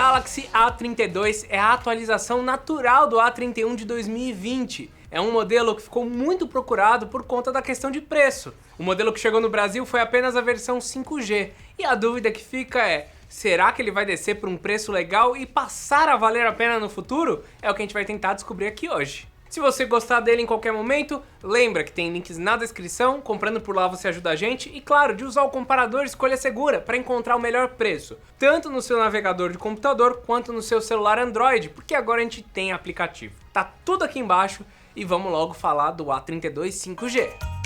Galaxy A32 é a atualização natural do A31 de 2020. É um modelo que ficou muito procurado por conta da questão de preço. O modelo que chegou no Brasil foi apenas a versão 5G. E a dúvida que fica é, será que ele vai descer por um preço legal e passar a valer a pena no futuro? É o que a gente vai tentar descobrir aqui hoje. Se você gostar dele em qualquer momento, lembra que tem links na descrição, comprando por lá você ajuda a gente e claro, de usar o comparador Escolha Segura para encontrar o melhor preço, tanto no seu navegador de computador quanto no seu celular Android, porque agora a gente tem aplicativo. Tá tudo aqui embaixo e vamos logo falar do A32 5G.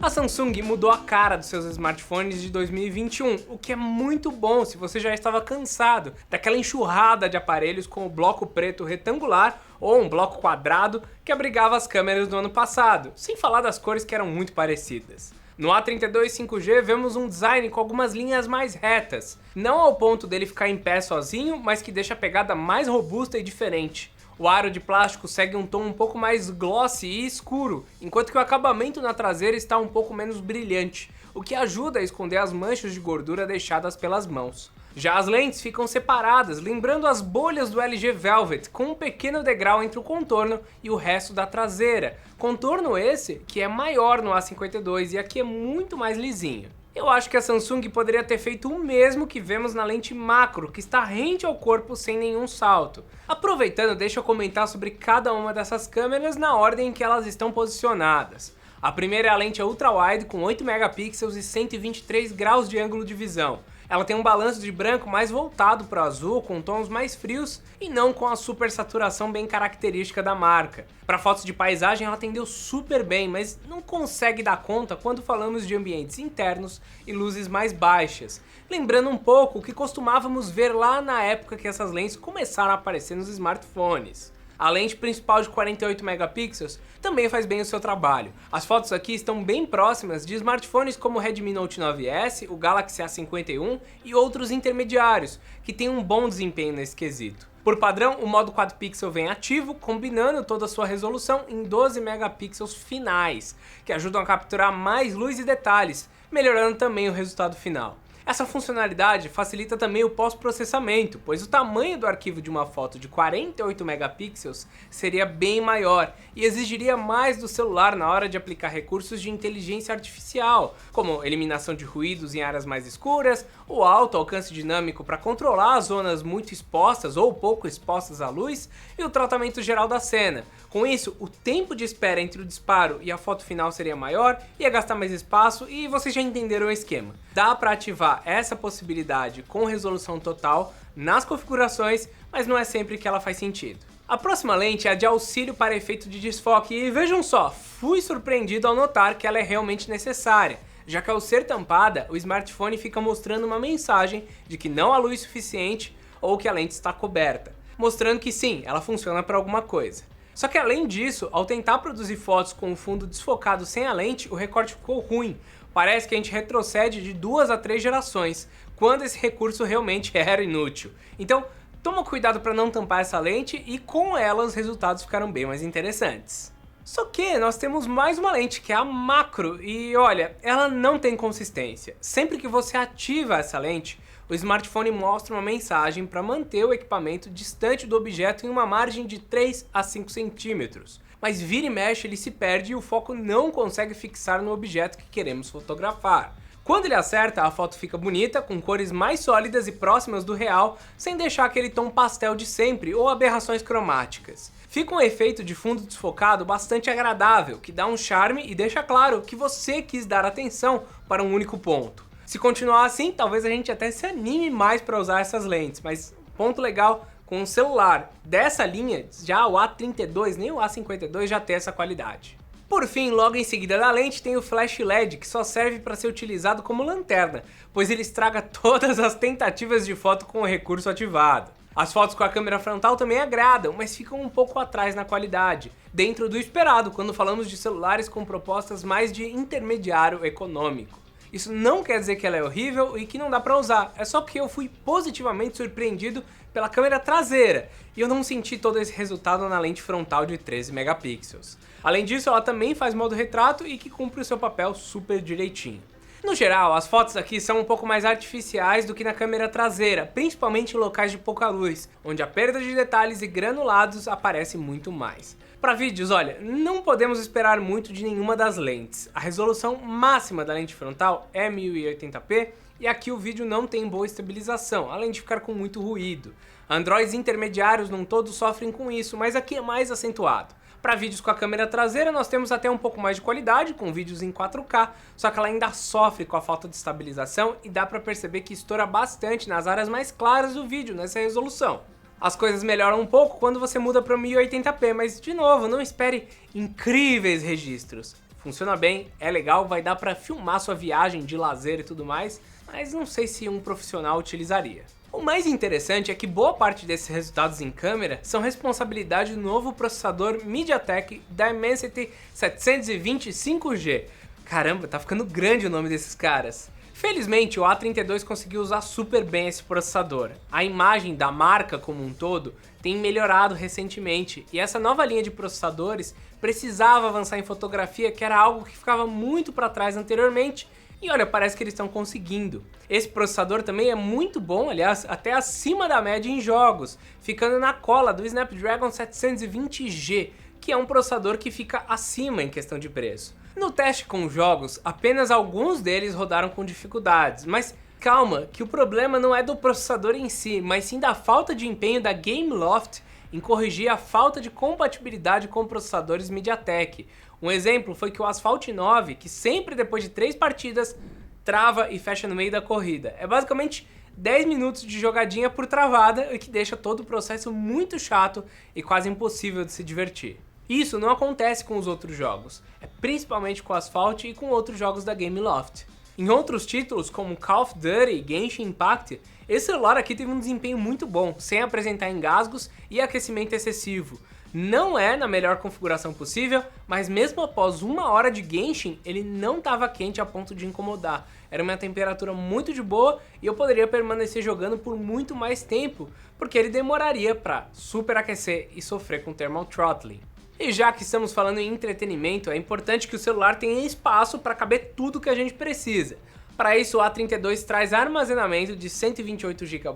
A Samsung mudou a cara dos seus smartphones de 2021, o que é muito bom se você já estava cansado daquela enxurrada de aparelhos com o bloco preto retangular ou um bloco quadrado que abrigava as câmeras do ano passado, sem falar das cores que eram muito parecidas. No A32 5G vemos um design com algumas linhas mais retas, não ao ponto dele ficar em pé sozinho, mas que deixa a pegada mais robusta e diferente. O aro de plástico segue um tom um pouco mais glossy e escuro, enquanto que o acabamento na traseira está um pouco menos brilhante, o que ajuda a esconder as manchas de gordura deixadas pelas mãos. Já as lentes ficam separadas, lembrando as bolhas do LG Velvet, com um pequeno degrau entre o contorno e o resto da traseira. Contorno esse que é maior no A52 e aqui é muito mais lisinho. Eu acho que a Samsung poderia ter feito o mesmo que vemos na lente macro, que está rente ao corpo sem nenhum salto. Aproveitando, deixa eu comentar sobre cada uma dessas câmeras na ordem em que elas estão posicionadas. A primeira é a lente ultra-wide com 8 megapixels e 123 graus de ângulo de visão. Ela tem um balanço de branco mais voltado para o azul, com tons mais frios e não com a super saturação bem característica da marca. Para fotos de paisagem ela atendeu super bem, mas não consegue dar conta quando falamos de ambientes internos e luzes mais baixas. Lembrando um pouco o que costumávamos ver lá na época que essas lentes começaram a aparecer nos smartphones. A lente principal de 48 megapixels também faz bem o seu trabalho. As fotos aqui estão bem próximas de smartphones como o Redmi Note 9S, o Galaxy A51 e outros intermediários, que têm um bom desempenho nesse quesito. Por padrão, o modo 4 pixel vem ativo, combinando toda a sua resolução em 12 megapixels finais, que ajudam a capturar mais luz e detalhes, melhorando também o resultado final. Essa funcionalidade facilita também o pós-processamento, pois o tamanho do arquivo de uma foto de 48 megapixels seria bem maior e exigiria mais do celular na hora de aplicar recursos de inteligência artificial, como eliminação de ruídos em áreas mais escuras, o alto alcance dinâmico para controlar as zonas muito expostas ou pouco expostas à luz e o tratamento geral da cena. Com isso, o tempo de espera entre o disparo e a foto final seria maior, ia gastar mais espaço e vocês já entenderam o esquema. Dá para ativar essa possibilidade com resolução total nas configurações, mas não é sempre que ela faz sentido. A próxima lente é a de auxílio para efeito de desfoque e vejam só, fui surpreendido ao notar que ela é realmente necessária, já que ao ser tampada, o smartphone fica mostrando uma mensagem de que não há luz suficiente ou que a lente está coberta, mostrando que sim, ela funciona para alguma coisa. Só que além disso, ao tentar produzir fotos com o fundo desfocado sem a lente, o recorte ficou ruim. Parece que a gente retrocede de 2 a 3 gerações, quando esse recurso realmente era inútil. Então, toma cuidado para não tampar essa lente e com ela os resultados ficaram bem mais interessantes. Só que nós temos mais uma lente, que é a macro, e olha, ela não tem consistência. Sempre que você ativa essa lente, o smartphone mostra uma mensagem para manter o equipamento distante do objeto em uma margem de 3 a 5 centímetros. Mas vira e mexe ele se perde e o foco não consegue fixar no objeto que queremos fotografar. Quando ele acerta, a foto fica bonita, com cores mais sólidas e próximas do real, sem deixar aquele tom pastel de sempre ou aberrações cromáticas. Fica um efeito de fundo desfocado bastante agradável, que dá um charme e deixa claro que você quis dar atenção para um único ponto. Se continuar assim, talvez a gente até se anime mais para usar essas lentes, mas ponto legal, com um celular dessa linha, já o A32 nem o A52 já tem essa qualidade. Por fim, logo em seguida da lente tem o flash LED, que só serve para ser utilizado como lanterna, pois ele estraga todas as tentativas de foto com o recurso ativado. As fotos com a câmera frontal também agradam, mas ficam um pouco atrás na qualidade, dentro do esperado quando falamos de celulares com propostas mais de intermediário econômico. Isso não quer dizer que ela é horrível e que não dá pra usar, é só porque eu fui positivamente surpreendido pela câmera traseira e eu não senti todo esse resultado na lente frontal de 13 megapixels. Além disso, ela também faz modo retrato e que cumpre o seu papel super direitinho. No geral, as fotos aqui são um pouco mais artificiais do que na câmera traseira, principalmente em locais de pouca luz, onde a perda de detalhes e granulados aparece muito mais. Para vídeos, olha, não podemos esperar muito de nenhuma das lentes. A resolução máxima da lente frontal é 1080p e aqui o vídeo não tem boa estabilização, além de ficar com muito ruído. Androids intermediários num todo sofrem com isso, mas aqui é mais acentuado. Para vídeos com a câmera traseira nós temos até um pouco mais de qualidade, com vídeos em 4K, só que ela ainda sofre com a falta de estabilização e dá para perceber que estoura bastante nas áreas mais claras do vídeo nessa resolução. As coisas melhoram um pouco quando você muda para 1080p, mas de novo, não espere incríveis registros. Funciona bem, é legal, vai dar para filmar sua viagem de lazer e tudo mais, mas não sei se um profissional utilizaria. O mais interessante é que boa parte desses resultados em câmera são responsabilidade do novo processador MediaTek Dimensity 720 5G. Caramba, tá ficando grande o nome desses caras. Felizmente o A32 conseguiu usar super bem esse processador. A imagem da marca como um todo tem melhorado recentemente e essa nova linha de processadores precisava avançar em fotografia, que era algo que ficava muito para trás anteriormente. E olha, parece que eles estão conseguindo. Esse processador também é muito bom, aliás, até acima da média em jogos, ficando na cola do Snapdragon 720G, que é um processador que fica acima em questão de preço. No teste com jogos, apenas alguns deles rodaram com dificuldades, mas calma, que o problema não é do processador em si, mas sim da falta de empenho da Gameloft em corrigir a falta de compatibilidade com processadores MediaTek. Um exemplo foi que o Asphalt 9, que sempre depois de 3 partidas, trava e fecha no meio da corrida. É basicamente 10 minutos de jogadinha por travada, o que deixa todo o processo muito chato e quase impossível de se divertir. Isso não acontece com os outros jogos, é principalmente com o Asphalt e com outros jogos da Gameloft. Em outros títulos, como Call of Duty e Genshin Impact, esse celular aqui teve um desempenho muito bom, sem apresentar engasgos e aquecimento excessivo. Não é na melhor configuração possível, mas mesmo após 1 hora de Genshin, ele não estava quente a ponto de incomodar. Era uma temperatura muito de boa e eu poderia permanecer jogando por muito mais tempo, porque ele demoraria para superaquecer e sofrer com thermal throttling. E já que estamos falando em entretenimento, é importante que o celular tenha espaço para caber tudo que a gente precisa. Para isso, o A32 traz armazenamento de 128 GB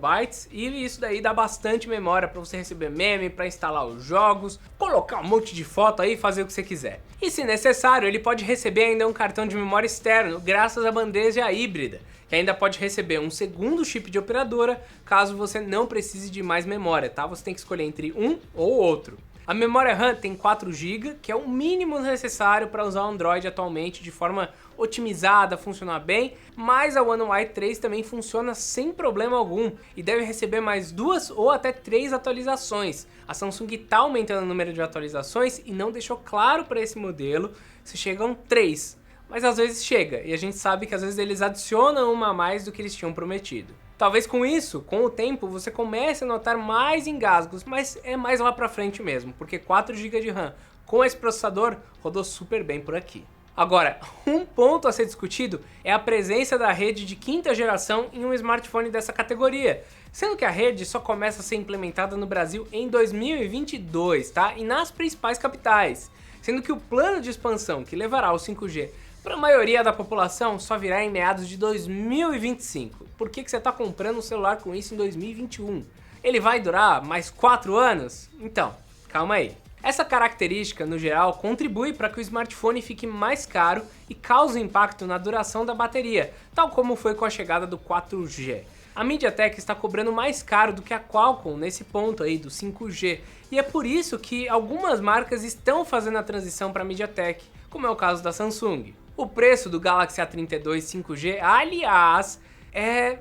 e isso daí dá bastante memória para você receber meme, para instalar os jogos, colocar um monte de foto aí e fazer o que você quiser. E se necessário, ele pode receber ainda um cartão de memória externo, graças à bandeja híbrida, que ainda pode receber um segundo chip de operadora, caso você não precise de mais memória, tá? Você tem que escolher entre um ou outro. A memória RAM tem 4 GB, que é o mínimo necessário para usar o Android atualmente de forma otimizada, funcionar bem, mas a One UI 3 também funciona sem problema algum e deve receber mais 2 ou até 3 atualizações. A Samsung está aumentando o número de atualizações e não deixou claro para esse modelo se chegam 3, mas às vezes chega e a gente sabe que às vezes eles adicionam uma a mais do que eles tinham prometido. Talvez com isso, com o tempo, você comece a notar mais engasgos, mas é mais lá pra frente mesmo, porque 4 GB de RAM com esse processador rodou super bem por aqui. Agora, um ponto a ser discutido é a presença da rede de 5ª geração em um smartphone dessa categoria, sendo que a rede só começa a ser implementada no Brasil em 2022, tá? E nas principais capitais, sendo que o plano de expansão que levará o 5G para a maioria da população só virá em meados de 2025. Por que você está comprando um celular com isso em 2021? Ele vai durar mais 4 anos? Então, calma aí. Essa característica, no geral, contribui para que o smartphone fique mais caro e cause impacto na duração da bateria, tal como foi com a chegada do 4G. A MediaTek está cobrando mais caro do que a Qualcomm nesse ponto aí do 5G, e é por isso que algumas marcas estão fazendo a transição para a MediaTek, como é o caso da Samsung. O preço do Galaxy A32 5G, aliás, é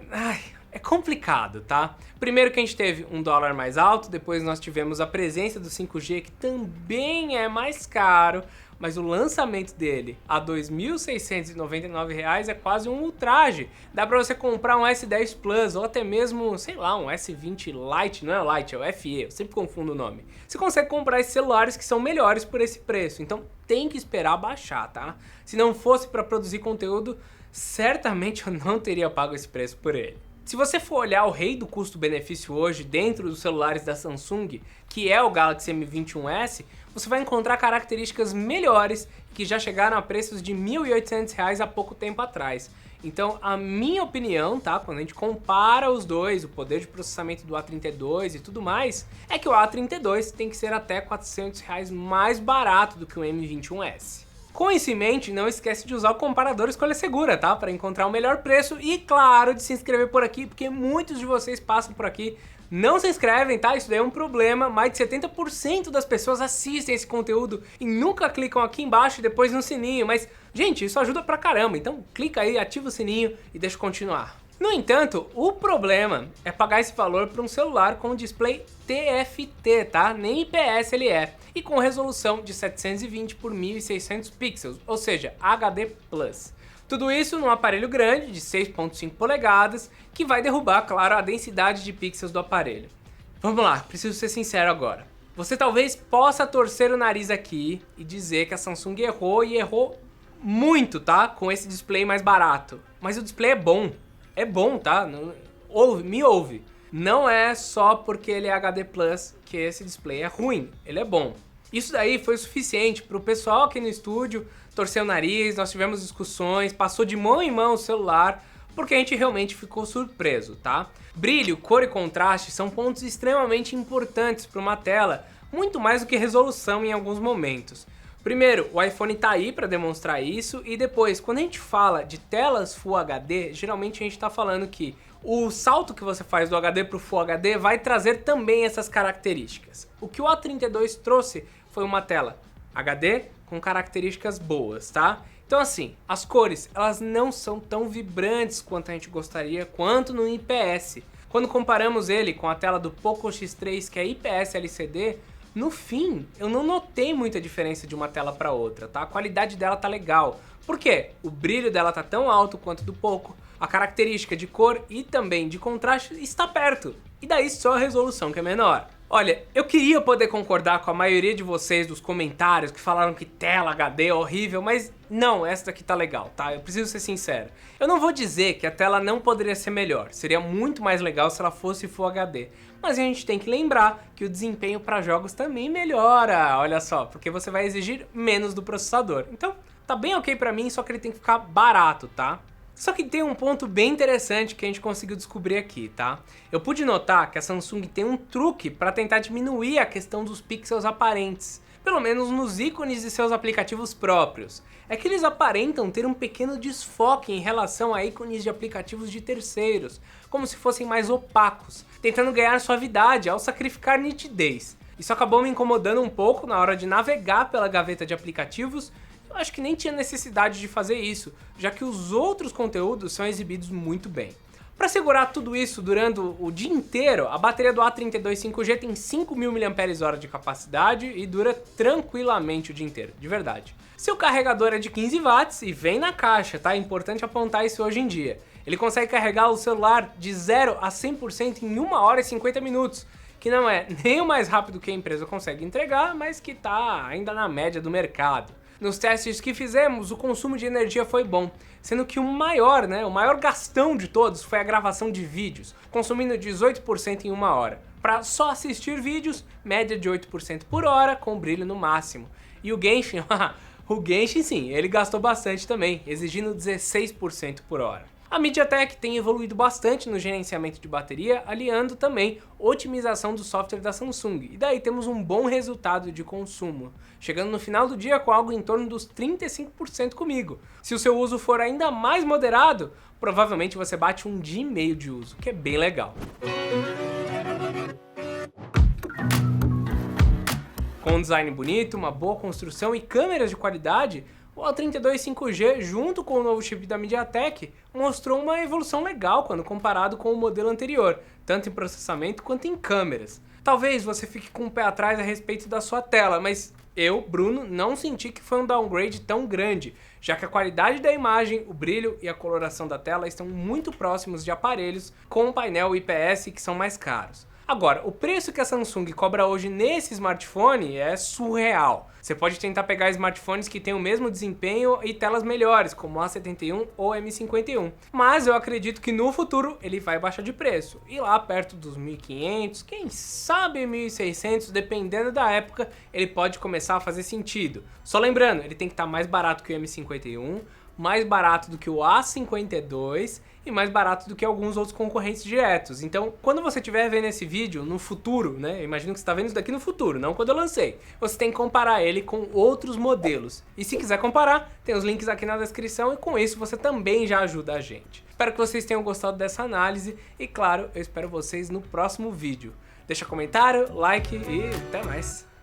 complicado, tá? Primeiro que a gente teve um dólar mais alto, depois nós tivemos a presença do 5G, que também é mais caro, mas o lançamento dele a R$ 2.699 é quase um ultraje. Dá pra você comprar um S10 Plus ou até mesmo, sei lá, um S20 Lite, não é o Lite, é o FE, eu sempre confundo o nome. Você consegue comprar esses celulares que são melhores por esse preço, então tem que esperar baixar, tá? Se não fosse para produzir conteúdo, certamente eu não teria pago esse preço por ele. Se você for olhar o rei do custo-benefício hoje dentro dos celulares da Samsung, que é o Galaxy M21s, você vai encontrar características melhores que já chegaram a preços de R$ 1.800 há pouco tempo atrás. Então, a minha opinião, tá, quando a gente compara os dois, o poder de processamento do A32 e tudo mais, é que o A32 tem que ser até R$ 400 mais barato do que o M21s. Com isso em mente, não esquece de usar o comparador Escolha Segura, tá? Para encontrar o melhor preço e, claro, de se inscrever por aqui, porque muitos de vocês passam por aqui, não se inscrevem, tá? Isso daí é um problema. Mais de 70% das pessoas assistem esse conteúdo e nunca clicam aqui embaixo e depois no sininho. Mas, gente, isso ajuda pra caramba. Então, clica aí, ativa o sininho e deixa eu continuar. No entanto, o problema é pagar esse valor para um celular com display TFT, tá? Nem IPS ele é. E com resolução de 720 por 1600 pixels, ou seja, HD+. Tudo isso num aparelho grande de 6.5 polegadas, que vai derrubar, claro, a densidade de pixels do aparelho. Vamos lá, preciso ser sincero agora. Você talvez possa torcer o nariz aqui e dizer que a Samsung errou e errou muito, tá? Com esse display mais barato. Mas o display é bom. É bom, tá? Me ouve. Não é só porque ele é HD Plus que esse display é ruim. Ele é bom. Isso daí foi o suficiente para o pessoal aqui no estúdio torcer o nariz, nós tivemos discussões, passou de mão em mão o celular, porque a gente realmente ficou surpreso, tá? Brilho, cor e contraste são pontos extremamente importantes para uma tela, muito mais do que resolução em alguns momentos. Primeiro, o iPhone tá aí para demonstrar isso, e depois, quando a gente fala de telas Full HD, geralmente a gente tá falando que o salto que você faz do HD pro Full HD vai trazer também essas características. O que o A32 trouxe foi uma tela HD com características boas, tá? Então assim, as cores, elas não são tão vibrantes quanto a gente gostaria, quanto no IPS. Quando comparamos ele com a tela do Poco X3, que é IPS LCD, no fim, eu não notei muita diferença de uma tela para outra, tá? A qualidade dela tá legal. Por quê? O brilho dela tá tão alto quanto do Poco, a característica de cor e também de contraste está perto. E daí só a resolução que é menor. Olha, eu queria poder concordar com a maioria de vocês dos comentários que falaram que tela HD é horrível, mas não, essa daqui tá legal, tá? Eu preciso ser sincero. Eu não vou dizer que a tela não poderia ser melhor, seria muito mais legal se ela fosse Full HD. Mas a gente tem que lembrar que o desempenho para jogos também melhora, olha só, porque você vai exigir menos do processador. Então, tá bem ok pra mim, só que ele tem que ficar barato, tá? Só que tem um ponto bem interessante que a gente conseguiu descobrir aqui, tá? Eu pude notar que a Samsung tem um truque para tentar diminuir a questão dos pixels aparentes, pelo menos nos ícones de seus aplicativos próprios. É que eles aparentam ter um pequeno desfoque em relação a ícones de aplicativos de terceiros, como se fossem mais opacos, tentando ganhar suavidade ao sacrificar nitidez. Isso acabou me incomodando um pouco na hora de navegar pela gaveta de aplicativos. Eu acho que nem tinha necessidade de fazer isso, já que os outros conteúdos são exibidos muito bem. Para segurar tudo isso durando o dia inteiro, a bateria do A32 5G tem 5.000 mAh de capacidade e dura tranquilamente o dia inteiro, de verdade. Seu carregador é de 15 watts e vem na caixa, tá? É importante apontar isso hoje em dia. Ele consegue carregar o celular de 0 a 100% em 1 hora e 50 minutos, que não é nem o mais rápido que a empresa consegue entregar, mas que tá ainda na média do mercado. Nos testes que fizemos, o consumo de energia foi bom, sendo que o maior gastão de todos foi a gravação de vídeos, consumindo 18% em 1 hora. Para só assistir vídeos, média de 8% por hora, com brilho no máximo. E o Genshin, o Genshin sim, ele gastou bastante também, exigindo 16% por hora. A MediaTek tem evoluído bastante no gerenciamento de bateria, aliando também otimização do software da Samsung, e daí temos um bom resultado de consumo, chegando no final do dia com algo em torno dos 35% comigo. Se o seu uso for ainda mais moderado, provavelmente você bate 1 dia e meio de uso, que é bem legal. Com um design bonito, uma boa construção e câmeras de qualidade, o A32 5G, junto com o novo chip da MediaTek, mostrou uma evolução legal quando comparado com o modelo anterior, tanto em processamento quanto em câmeras. Talvez você fique com o pé atrás a respeito da sua tela, mas eu, Bruno, não senti que foi um downgrade tão grande, já que a qualidade da imagem, o brilho e a coloração da tela estão muito próximos de aparelhos com painel IPS que são mais caros. Agora, o preço que a Samsung cobra hoje nesse smartphone é surreal. Você pode tentar pegar smartphones que têm o mesmo desempenho e telas melhores, como o A71 ou M51. Mas eu acredito que no futuro ele vai baixar de preço. E lá perto dos 1.500, quem sabe 1.600, dependendo da época, ele pode começar a fazer sentido. Só lembrando, ele tem que estar mais barato que o M51, mais barato do que o A52 e mais barato do que alguns outros concorrentes diretos. Então, quando você estiver vendo esse vídeo no futuro, né, eu imagino que você está vendo isso daqui no futuro, não quando eu lancei, você tem que comparar ele com outros modelos. E se quiser comparar, tem os links aqui na descrição e com isso você também já ajuda a gente. Espero que vocês tenham gostado dessa análise e, claro, eu espero vocês no próximo vídeo. Deixa comentário, like e até mais!